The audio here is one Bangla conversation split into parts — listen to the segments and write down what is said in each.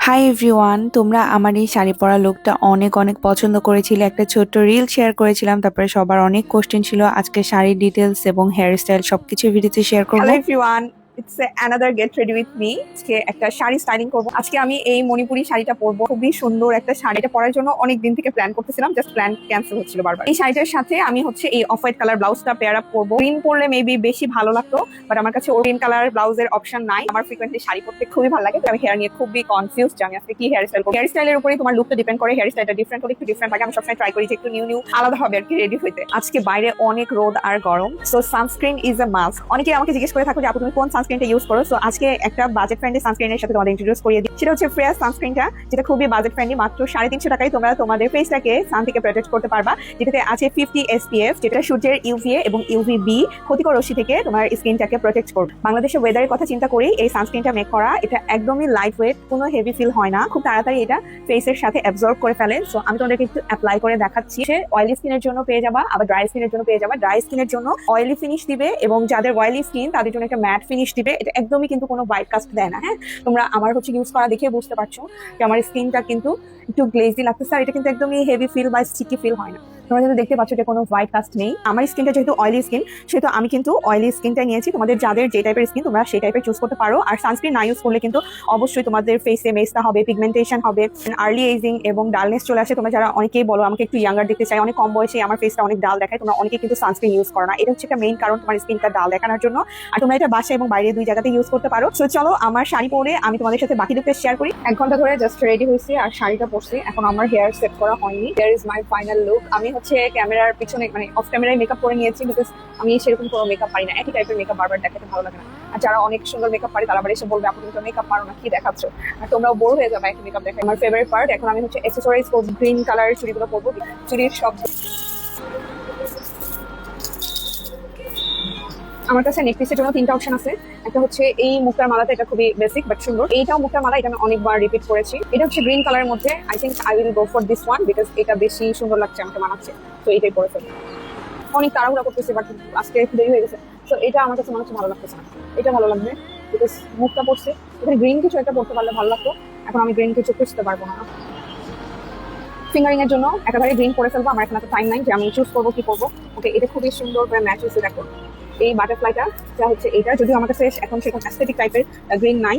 হাই এভরিওয়ান, তোমরা আমার এই শাড়ি পরা লুকটা অনেক অনেক পছন্দ করেছিলে। একটা ছোট্ট রিল শেয়ার করেছিলাম, তারপরে সবার অনেক কোশ্চেন ছিল। আজকে শাড়ির ডিটেলস এবং হেয়ার স্টাইল সবকিছু ভিডিওতে শেয়ার করব। Hello everyone, it's another get ready with me. আজকে একটা শাড়ি স্টাইলিং করব। আজকে আমি এই মণিপুরি শাড়িটা পরবো। খুবই সুন্দর একটা শাড়ি। এটা পরার জন্য অনেক দিন থেকে প্ল্যান করতেছিলাম, জাস্ট প্ল্যান ক্যান্সেল হচ্ছিল বারবার। এই শাড়িটার সাথে আমি এই অফ হোয়াইট কালার ব্লাউজটা পেয়ার আপ করবো। গ্রিন পরলে মেবি বেশি ভালো লাগতো, বাট আমার কাছে গ্রিন কালার ব্লাউজের অপশন নাই। আমার ফ্রিকোয়েন্টলি শাড়ি পরতে খুবই ভালো লাগে, তো আমি হেয়ার নিয়ে খুবই কনফিউজ যে আমি আজকে কি হেয়ার স্টাইল করবো। হেয়ার স্টাইলের উপরে তোমার লুকটা ডিপেন্ড করে। হেয়ার স্টাইলটা ডিফারেন্ট হলে একটু ডিফারেন্ট লাগে। আমি সবসময় ট্রাই করি যে একটু নিউ আলাদা হবে আর কি রেডি হইতে। আজকে বাইরে অনেক রোদ আর গরম, so sunscreen is a must. অনেকে আমাকে জিজ্ঞেস করে থাকো যে আপু তুমি কোন সানস্ক্রিনটা ইউজ করো। সো আজকে একটা বাজেট ফ্রেন্ডলি সানস্ক্রিনের সাথে তোমাদের ইন্ট্রোডিউস করিয়ে দিই। সেটা হচ্ছে ফ্রেয়াস সানস্ক্রিনটা, যেটা খুবই বাজেট ফ্রেন্ডলি। মাত্র 350 টাকায় তোমরা তোমাদের ফেসটাকে সান থেকে প্রোটেক্ট করতে পারবা, যেটাতে আছে 50 SPF, যেটা সূর্যের UVA এবং UVB ক্ষতিকর রশ্মি থেকে তোমার স্কিনটাকে প্রোটেক্ট করবে। বাংলাদেশের ওয়েদারের কথা চিন্তা করেই এই সানস্ক্রিনটা মেক করা। এটা একদমই লাইট ওয়েট, কোনো হেভি ফিল হয় না, খুব তাড়াতাড়ি এটা ফেসের সাথে অ্যাবজর্ব করে ফেলে। সো আমি তোমাদেরকে একটু অ্যাপ্লাই করে দেখাচ্ছি। অয়েলি স্কিনের জন্য পেয়ে যাবা, আবার ড্রাই স্কিনের জন্য পেয়ে যাবা। ড্রাই স্কিনের জন্য অয়েলি ফিনিশ দিবে এবং যাদের অয়েলি স্কিন তাদের জন্য একটা ম্যাট ফিনিশ দিবে। এটা একদমই কিন্তু কোনো হোয়াইট কাস্ট দেয় না। হ্যাঁ, তোমরা আমার ইউজ করা দেখে বুঝতে পারছো যে আমার স্কিনটা কিন্তু একটু গ্লেজি লাগতেছে, আর এটা কিন্তু একদমই হেভি ফিল বা স্টিকি ফিল হয় না। তোমরা কিন্তু দেখতে পাচ্ছ যে কোনো হোয়াইট কাস্ট নেই। আমার স্কিনটা যেহেতু অয়েলি স্কিন, সেহেতু আমি কিন্তু অয়েলি স্কিনটা নিয়েছি। তোমাদের যাদের যে টাইপের স্কিন তোমরা সেই টাইপের চুজ করতে পারো। আর সানস্ক্রিন না ইউজ করলে কিন্তু অবশ্যই তোমাদের ফেসে মেস্তা হবে, পিগমেন্টেশন হবে, আর্লি এজিং এবং ডালনেস চলে আসে। তোমরা যারা অনেকেই বলো আমাকে একটু ইয়াঙ্গার দেখতে চাই, অনেক কম বয়সে আমার ফেসটা অনেক ডাল দেখায়, তোমরা অনেকে কিন্তু সানস্ক্রিন ইউজ করো না। এটা হচ্ছে একটা মেইন কারণ তোমার স্কিনটা ডাল দেখানোর জন্য। আর তোমরা এটা বাসায় এবং বাইরে দুই জায়গাতে ইউজ করতে পারো। সো চলো আমার শাড়ি পরে আমি তোমাদের সাথে বাকি লুকটা শেয়ার করি। 1 ঘন্টা ধরে জাস্ট রেডি হয়েছি আর শাড়িটা পরছি। এখন আমার হেয়ার সেট করা হয়নি। Here is my final look. আমি ক্যামেরার পিছনে মানে অফ ক্যামেরায় মেকআপ করে নিয়েছি, বিকজ আমি সেরকম কোনো মেকআপ পারি না। একই টাইপের মেকআপ বারবার দেখাতে ভালো লাগে না। আর যারা অনেক সুন্দর মেকআপ পারে তারা আবার এসে বলবে আপনি তো মেকআপ পারো না, কি দেখাচ্ছ। আর তোমরাও বোর হয়ে যাবে একই মেকআপ দেখে। আমার ফেভারিট পার্ট, এখন আমি অ্যাক্সেসরিজ করবো। গ্রিন কালারের চুড়িগুলো পরবো। চুড়ির সব আমার কাছে নেকপিসের জন্য 3টা অপশন আছে। একটা হচ্ছে এই মুক্তার মালাটা, এটা খুবই বেসিক বাট সুন্দর। এইটাও মুক্তার মালা, এটা আমি অনেকবার রিপিট করেছি। এটা হচ্ছে গ্রিন কালারের মধ্যে। I think I will go for this one, because এটা বেশি সুন্দর লাগছে, আমাকে মানাচ্ছে। তো এটাই পরে ফেলবো। অনেক তাড়াহুড়া করতেছি বাট আজকে একটু দেরি হয়ে গেছে। তো এটা আমার কাছে মনে হচ্ছে ভালো লাগতেছে না। এটা ভালো লাগবে বিকজ মুখটা পড়ছে। এখানে গ্রিন কিছু একটা পড়তে পারলে ভালো লাগতো। এখন আমি গ্রিন কিছু খুঁজতে পারবো না। ফিঙ্গারিং এর জন্য একেবারে গ্রিন করে ফেলবো। আমার এখন এত টাইম নাই যে আমি চুজ করবো কি করবো। ওকে, এটা খুবই সুন্দর করে ম্যাচ হয়েছে। দেখো এই বাটারফ্লাইটা যা হচ্ছে এটা, যদিও আমার কাছে এখন সেরকম অ্যাস্থেটিক টাইপের গ্রিন নাই,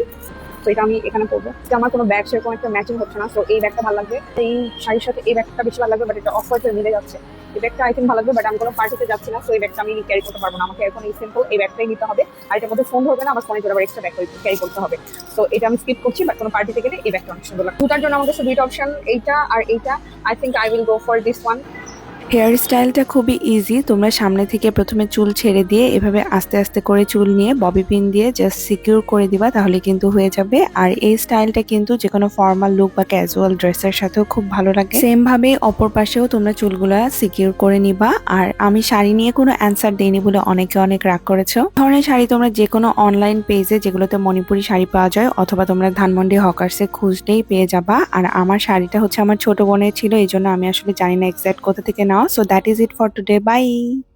তো এটা আমি এখানে পরবো। আমার কোনো ব্যাগ সেরকম একটা ম্যাচিং হচ্ছে না, তো এই ব্যাগটা ভালো লাগবে। এই শাড়ির সাথে এই ব্যাগটা বেশি ভালো লাগবে, বাট এটা অফ হোয়াইট মিলে যাচ্ছে। এই ব্যাগটা আই থিঙ্ক ভালো লাগবে, বাট আমি কোনো পার্টিতে যাচ্ছি না, তো এই ব্যাগটা আমি ক্যারি করতে পারবো না। আমাকে এখন এই সিম্পল এই ব্যাগটাই নিতে হবে। আর এটার মধ্যে ফোন ধরবে না, আমার ফোনে জন্য আবার এক্সট্রা ব্যাগ ক্যারি করতে হবে। তো এটা আমি স্কিপ করছি, বাট কোনো পার্টিতে গেলে এই ব্যাগটা অনেক সুন্দর লাগবে। জুতার জন্য আমার কাছে 2টা অপশন, এইটা আর এইটা। I think I will go for this one. Hair স্টাইলটা খুবই ইজি। তোমরা সামনে থেকে প্রথমে চুল ছেড়ে দিয়ে এভাবে আস্তে আস্তে করে চুল নিয়ে ববি পিন দিয়ে জাস্ট সিকিউর করে দিবা, তাহলে কিন্তু হয়ে যাবে। আর এই স্টাইলটা কিন্তু যে কোনো ফর্মাল লুক বা ক্যাজুয়াল ড্রেসের সাথেও খুব ভালো লাগে। সেম ভাবে অপর পাশেও তোমরা চুলগুলা সিকিউর করে নিবা। আর আমি শাড়ি নিয়ে কোনো অ্যান্সার দিইনি বলে অনেকে অনেক রাগ করেছো। ধরনের শাড়ি তোমরা যে কোনো অনলাইন পেজে যেগুলোতে মণিপুরি শাড়ি পাওয়া যায়, অথবা তোমরা ধানমন্ডি হকার্সে খুঁজলেই পেয়ে যাবা। আর আমার শাড়িটা হচ্ছে আমার ছোট বোনের ছিল, এই জন্য আমি আসলে জানি না এক্সাক্ট কোথা থেকে নাও। So that is it for today. Bye.